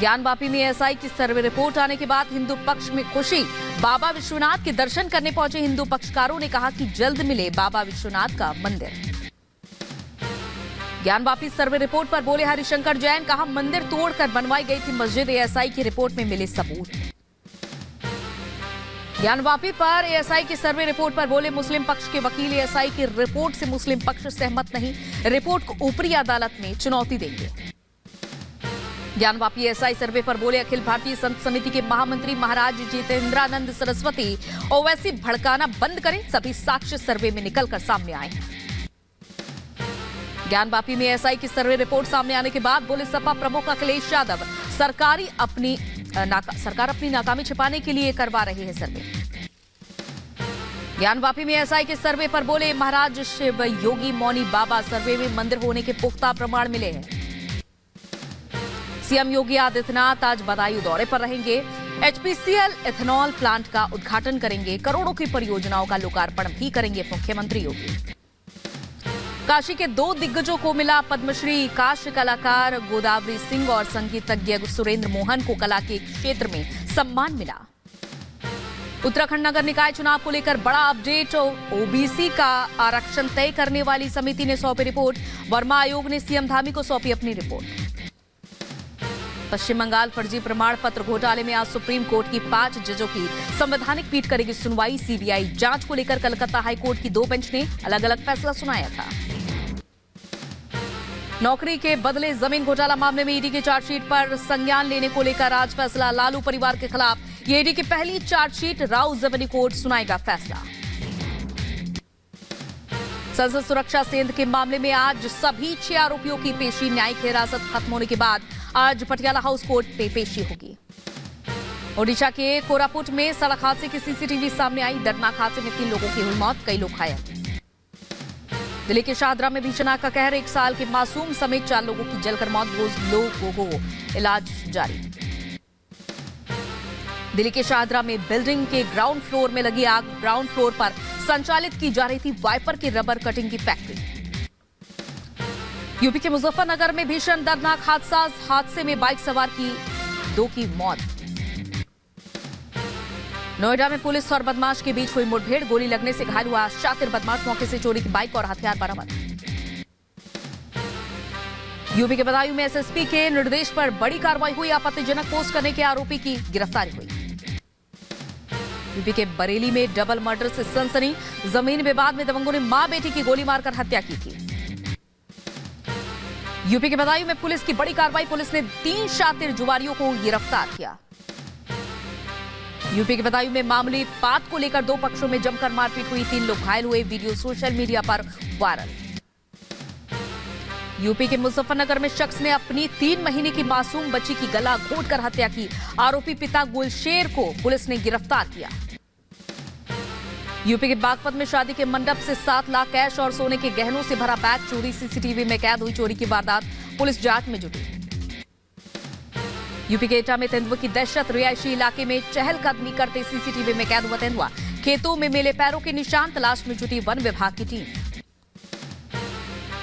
ज्ञानवापी में एएसआई की survey report आने के बाद हिंदू पक्ष में खुशी। बाबा विश्वनाथ के दर्शन करने पहुंचे हिंदू पक्षकारों ने कहा कि जल्द मिले बाबा विश्वनाथ का मंदिर। ज्ञानवापी सर्वे रिपोर्ट पर बोले हरिशंकर जैन, कहा मंदिर तोड़कर बनवाई गई थी मस्जिद, एएसआई की रिपोर्ट में मिले सबूत। ज्ञानवापी पर एएसआई की सर्वे रिपोर्ट पर बोले मुस्लिम पक्ष के वकील, एएसआई की रिपोर्ट से मुस्लिम पक्ष सहमत नहीं, रिपोर्ट को ऊपरी अदालत में चुनौती देंगे। ज्ञानवापी एएसआई सर्वे पर बोले अखिल भारतीय संत समिति के महामंत्री महाराज जितेंद्रानंद सरस्वती, ओवैसी भड़काना बंद करें, सभी साक्ष्य सर्वे में निकलकर सामने आए हैं। ज्ञानवापी में एएसआई की सर्वे रिपोर्ट सामने आने के बाद बोले सपा प्रमुख अखिलेश यादव, सरकार अपनी नाकामी छिपाने के लिए करवा रही है सर्वे। ज्ञानवापी में एएसआई के सर्वे पर बोले महाराज शिव योगी मौनी बाबा, सर्वे में मंदिर होने के पुख्ता प्रमाण मिले हैं। सीएम योगी आदित्यनाथ आज बदायूं दौरे पर रहेंगे, एचपीसीएल इथेनॉल प्लांट का उद्घाटन करेंगे, करोड़ों की परियोजनाओं का लोकार्पण भी करेंगे मुख्यमंत्री योगी। काशी के 2 दिग्गजों को मिला पद्मश्री, काश्य कलाकार गोदावरी सिंह और संगीतज्ञ सुरेंद्र मोहन को कला के क्षेत्र में सम्मान मिला। उत्तराखंड नगर निकाय चुनाव को लेकर बड़ा अपडेट, ओबीसी का आरक्षण तय करने वाली समिति ने सौंपी रिपोर्ट, वर्मा आयोग ने सीएम धामी को सौंपी अपनी रिपोर्ट। पश्चिम बंगाल फर्जी प्रमाण पत्र घोटाले में आज सुप्रीम कोर्ट की 5 जजों की संवैधानिक पीठ करेगी सुनवाई। सीबीआई जांच को लेकर कलकत्ता हाईकोर्ट की 2 बेंच ने अलग अलग फैसला सुनाया था। नौकरी के बदले जमीन घोटाला मामले में ईडी की चार्जशीट पर संज्ञान लेने को लेकर आज फैसला, लालू परिवार के खिलाफ ये ईडी की पहली चार्जशीट, राउ जबनी कोर्ट सुनाएगा फैसला। संसद सुरक्षा सेंध के मामले में आज सभी 6 आरोपियों की पेशी, न्यायिक हिरासत खत्म होने के बाद आज पटियाला हाउस कोर्ट में पेशी होगी। ओडिशा के कोरापुट में सड़क हादसे की सीसीटीवी सामने आई, दर्दनाक हादसे में 3 लोगों की हुई मौत, कई लोग घायल। दिल्ली के शाहदरा में भीषण आग का कहर, 1 साल के मासूम समेत 4 लोगों की जलकर मौत, 2 लोगों को इलाज जारी। दिल्ली के शाहदरा में बिल्डिंग के ग्राउंड फ्लोर में लगी आग, ग्राउंड फ्लोर पर संचालित की जा रही थी वाइपर की रबर कटिंग की फैक्ट्री। यूपी के मुजफ्फरनगर में भीषण दर्दनाक हादसे में बाइक सवार की 2 की मौत। नोएडा में पुलिस और बदमाश के बीच हुई मुठभेड़, गोली लगने से घायल हुआ शातिर बदमाश, मौके से चोरी की बाइक और हथियार बरामद। यूपी के बदायूं में एसएसपी के निर्देश पर बड़ी कार्रवाई हुई, आपत्तिजनक पोस्ट करने के आरोपी की गिरफ्तारी हुई। यूपी के बरेली में डबल मर्डर से सनसनी, जमीन विवाद में दबंगों ने मां बेटी की गोली मारकर हत्या की थी। यूपी के बदायूं में पुलिस की बड़ी कार्रवाई, पुलिस ने 3 शातिर जुआरियों को गिरफ्तार किया। यूपी के बदायूं में मामूली बात को लेकर 2 पक्षों में जमकर मारपीट हुई, 3 लोग घायल हुए, वीडियो सोशल मीडिया पर वायरल। यूपी के मुजफ्फरनगर में शख्स ने अपनी 3 महीने की मासूम बच्ची की गला घोंटकर हत्या की, आरोपी पिता गुलशेर को पुलिस ने गिरफ्तार किया। यूपी के बागपत में शादी के मंडप से 7 लाख कैश और सोने के गहनों से भरा बैग चोरी, सीसीटीवी में कैद हुई चोरी की वारदात, पुलिस जांच में जुटी। यूपी के एटा में तेंदुआ की दहशत, रिहायशी इलाके में चहलकदमी करते सीसीटीवी में कैद हुआ तेंदुआ, खेतों में मिले पैरों के निशान, तलाश में जुटी वन विभाग की टीम।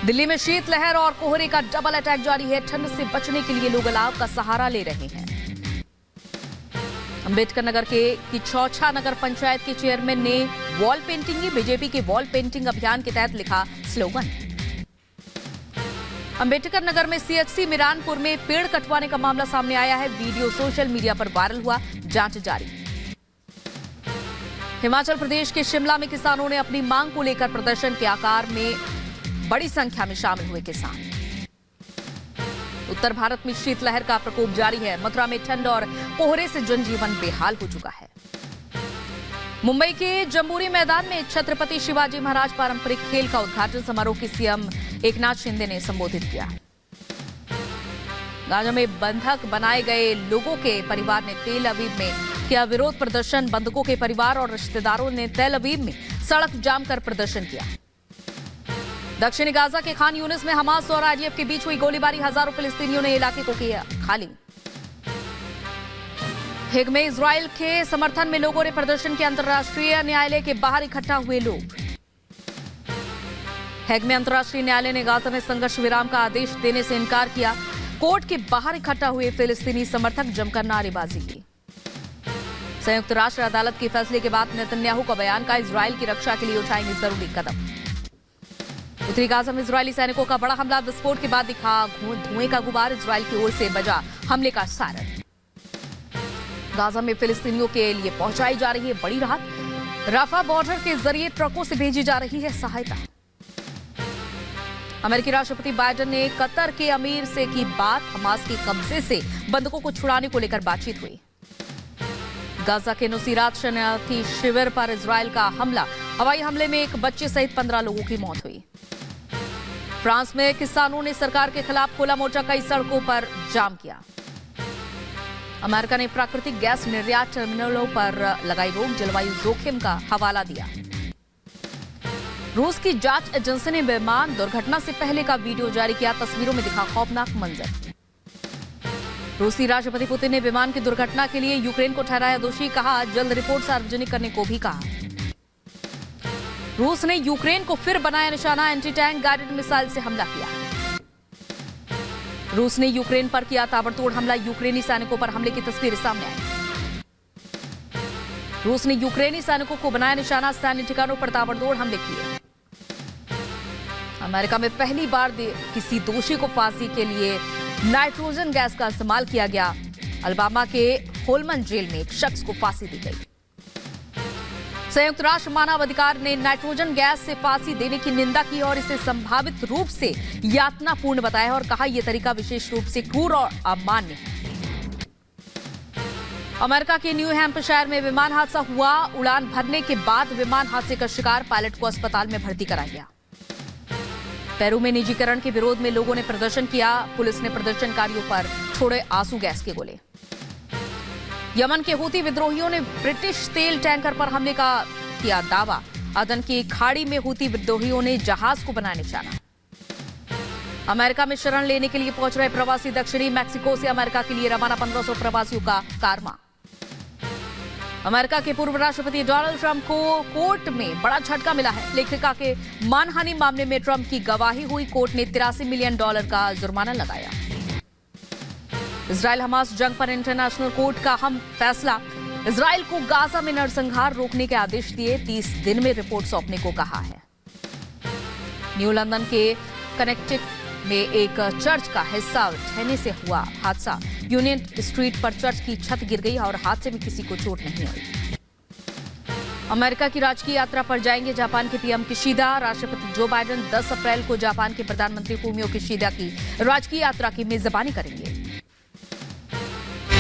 दिल्ली में शीतलहर और कोहरे का डबल अटैक जारी है, ठंड से बचने के लिए लोग अलाव का सहारा ले रहे हैं। अंबेडकर नगर की चौछा नगर पंचायत के चेयरमैन ने वॉल पेंटिंग की, बीजेपी के वॉल पेंटिंग अभियान के तहत लिखा स्लोगन। अंबेडकर नगर में सीएचसी मिरानपुर में पेड़ कटवाने का मामला सामने आया है, वीडियो सोशल मीडिया पर वायरल हुआ, जांच जारी। हिमाचल प्रदेश के शिमला में किसानों ने अपनी मांग को लेकर प्रदर्शन के आकार में बड़ी संख्या में शामिल हुए किसान। उत्तर भारत में शीतलहर का प्रकोप जारी है, मथुरा में ठंड और कोहरे से जनजीवन बेहाल हो चुका है। मुंबई के जम्बूरी मैदान में छत्रपति शिवाजी महाराज पारंपरिक खेल का उद्घाटन समारोह की सीएम एकनाथ शिंदे ने संबोधित किया। गाजा में बंधक बनाए गए लोगों के परिवार ने तेल अवीव में किया विरोध प्रदर्शन, बंधकों के परिवार और रिश्तेदारों ने तेल अवीव में सड़क जाम कर प्रदर्शन किया। दक्षिणी गाजा के खान यूनिस में हमास और आईडीएफ के बीच हुई गोलीबारी, हजारों फिलिस्तीनियों ने इलाके को किया खाली। हेग में इजराइल के समर्थन में लोगों ने प्रदर्शन किया, अंतर्राष्ट्रीय न्यायालय के बाहर इकट्ठा हुए लोग। हेग में अंतर्राष्ट्रीय न्यायालय ने गाजा में संघर्ष विराम का आदेश देने से इनकार किया, कोर्ट के बाहर इकट्ठा हुए फिलिस्तीनी समर्थक जमकर नारेबाजी की। संयुक्त राष्ट्र अदालत के फैसले के बाद नेतन्याहू का बयान का इजराइल की रक्षा के लिए उठाएंगे जरूरी कदम। उत्तरी गाजा में इजरायली सैनिकों का बड़ा हमला, विस्फोट के बाद दिखा धुएं का गुबार, इजराइल की ओर से बजा हमले का सायरन। गाजा में फिलिस्तीनियों के लिए पहुंचाई जा रही है बड़ी राहत, राफा बॉर्डर के जरिए ट्रकों से भेजी जा रही है सहायता। अमेरिकी राष्ट्रपति बाइडेन ने कतर के अमीर से की बात, हमास के कब्जे से बंधकों को छुड़ाने को लेकर बातचीत हुई। गाजा के नुसीरात शरणार्थी शिविर पर इजराइल का हमला, हवाई हमले में एक बच्चे सहित 15 लोगों की मौत हुई। फ्रांस में किसानों ने सरकार के खिलाफ खोला मोर्चा, कई सड़कों पर जाम किया। अमेरिका ने प्राकृतिक गैस निर्यात टर्मिनलों पर लगाई रोक, जलवायु जोखिम का हवाला दिया। रूस की जांच एजेंसी ने विमान दुर्घटना से पहले का वीडियो जारी किया, तस्वीरों में दिखा खौफनाक मंजर। रूसी राष्ट्रपति पुतिन ने विमान की दुर्घटना के लिए यूक्रेन को ठहराया दोषी, कहा जल्द रिपोर्ट सार्वजनिक करने को भी कहा। रूस ने यूक्रेन को फिर बनाया निशाना, एंटी टैंक गाइडेड मिसाइल से हमला किया। रूस ने यूक्रेन पर किया ताबड़तोड़ हमला, यूक्रेनी सैनिकों पर हमले की तस्वीरें सामने आई। रूस ने यूक्रेनी सैनिकों को बनाया निशाना, सैन्य ठिकानों पर ताबड़तोड़ हमले किए। अमेरिका में पहली बार किसी दोषी को फांसी के लिए नाइट्रोजन गैस का इस्तेमाल किया गया। अलबामा के होलमन जेल में एक शख्स को फांसी दी गई। संयुक्त राष्ट्र मानव अधिकार ने नाइट्रोजन गैस से फांसी देने की निंदा की और इसे संभावित रूप से यातनापूर्ण बताया और कहा यह तरीका विशेष रूप से क्रूर और अमान्य है। अमेरिका के न्यू हैम्पशायर में विमान हादसा हुआ, उड़ान भरने के बाद विमान हादसे का शिकार, पायलट को अस्पताल में भर्ती कराया गया। पेरू में निजीकरण के विरोध में लोगों ने प्रदर्शन किया, पुलिस ने प्रदर्शनकारियों पर छोड़े आंसू गैस के गोले। यमन के हूती विद्रोहियों ने ब्रिटिश तेल टैंकर पर हमले का किया दावा, अदन की खाड़ी में हूती विद्रोहियों ने जहाज को बनाया निशाना। अमेरिका में शरण लेने के लिए पहुंच रहे प्रवासी, दक्षिणी मैक्सिको से अमेरिका के लिए रवाना 1500 प्रवासियों का कारवां। अमेरिका के पूर्व राष्ट्रपति डोनाल्ड ट्रंप को कोर्ट में बड़ा झटका मिला है। लेखिका के मानहानि मामले में ट्रंप की गवाही हुई, कोर्ट ने $83 मिलियन का जुर्माना लगाया। इजराइल हमास जंग पर इंटरनेशनल कोर्ट का अहम फैसला, इजराइल को गाजा में नरसंहार रोकने के आदेश दिए, 30 दिन में रिपोर्ट सौंपने को कहा है। न्यू लंदन के कनेक्टिकट में एक चर्च का हिस्सा ढहने से हुआ हादसा, यूनियन स्ट्रीट पर चर्च की छत गिर गई और हादसे में किसी को चोट नहीं आई। अमेरिका की राजकीय यात्रा पर जाएंगे जापान के पीएम किशिदा, राष्ट्रपति जो बाइडेन 10 अप्रैल को जापान के प्रधानमंत्री फूमियो किशिदा की राजकीय यात्रा की मेजबानी करेंगे।